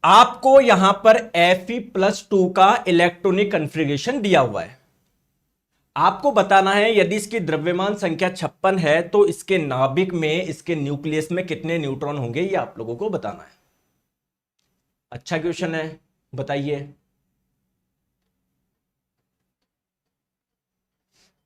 आपको यहां पर Fe+2 का इलेक्ट्रॉनिक कन्फिग्रेशन दिया हुआ है। आपको बताना है यदि इसकी द्रव्यमान संख्या 56 है तो इसके नाभिक में, इसके न्यूक्लियस में कितने न्यूट्रॉन होंगे, ये आप लोगों को बताना है। अच्छा क्वेश्चन है, बताइए।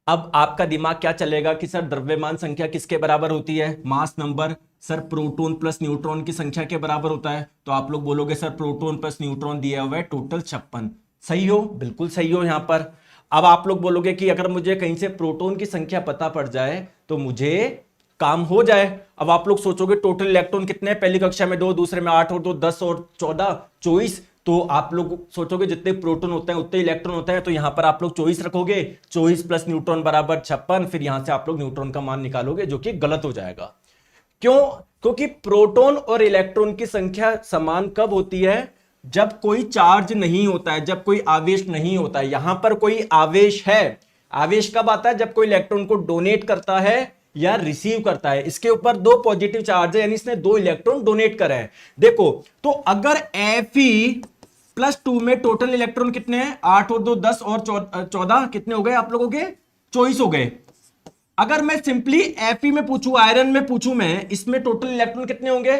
अब आपका दिमाग क्या चलेगा कि सर द्रव्यमान संख्या किसके बराबर होती है? Mass number. Sir proton plus neutron की संख्या के बराबर होता है। तो आप लोग बोलोगे सर प्रोटॉन प्लस न्यूट्रॉन दिया हुआ है टोटल 56। सही हो, बिल्कुल सही हो यहां पर। अब आप लोग बोलोगे कि अगर मुझे कहीं से प्रोटॉन की संख्या पता पड़ जाए तो मुझे काम हो जाए। अब आप लोग सोचोगे टोटल इलेक्ट्रॉन कितने हैं? पहली कक्षा में 2, दूसरे में 8 और 2 10 और 14 24। तो आप लोग सोचोगे जितने प्रोटॉन होते हैं उतने इलेक्ट्रॉन होते हैं, तो यहां पर आप लोग 24 रखोगे। 24 प्लस न्यूट्रॉन बराबर 56। फिर यहां से आप लोग न्यूट्रॉन का मान निकालोगे, जो कि गलत हो जाएगा। क्यों? क्योंकि प्रोटॉन और इलेक्ट्रॉन की संख्या समान कब होती है? जब कोई चार्ज नहीं होता है, जब कोई आवेश नहीं होता है। यहां पर कोई आवेश है। आवेश कब आता है? जब कोई इलेक्ट्रॉन को डोनेट करता है या रिसीव करता है। इसके ऊपर 2 पॉजिटिव चार्ज है, यानी इसने 2 इलेक्ट्रॉन डोनेट करे हैं। देखो, तो अगर Fe+2 में टोटल इलेक्ट्रॉन कितने हैं? 8 और 2 10 और 14 कितने हो गए आप लोगों के? 24 हो गए। अगर मैं सिंपली Fe में पूछूं, आयरन में पूछूं, मैं इसमें टोटल इलेक्ट्रॉन कितने होंगे?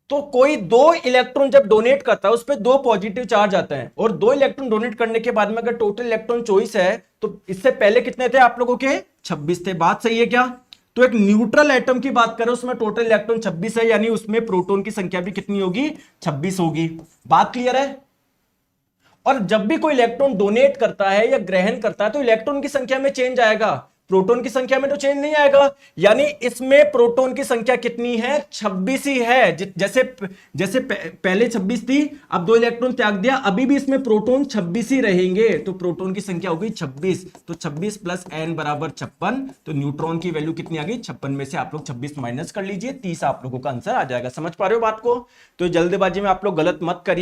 तो कोई 2 इलेक्ट्रॉन जब डोनेट करता है उस पर 2 पॉजिटिव चार्ज आते हैं, और 2 इलेक्ट्रॉन डोनेट करने के बाद में अगर टोटल इलेक्ट्रॉन 24 है तो इससे पहले कितने थे आप लोगों के? 26 थे। बात सही है क्या? तो एक न्यूट्रल एटम की बात करें, उसमें टोटल इलेक्ट्रॉन 26 है, यानी उसमें प्रोटॉन की संख्या भी कितनी होगी? 26 होगी। बात क्लियर है? और जब भी कोई इलेक्ट्रॉन डोनेट करता है या ग्रहण करता है तो इलेक्ट्रॉन की संख्या में चेंज आएगा, प्रोटॉन की संख्या में तो चेंज नहीं आएगा। यानी इसमें प्रोटॉन की संख्या कितनी है? 26 ही है। जैसे जैसे पहले 26 थी, अब 2 इलेक्ट्रॉन त्याग दिया, अभी भी इसमें प्रोटॉन 26 ही रहेंगे, तो प्रोटॉन की संख्या होगी 26। तो 26 प्लस n बराबर 56। तो न्यूट्रॉन की वैल्यू कितनी आ गई? 56 में से आप लोग 26 माइनस कर लीजिए, 30 आप लोगों का आंसर आ जाएगा। समझ पा रहे हो बात को? तो जल्दबाजी में आप लोग गलत मत करिए।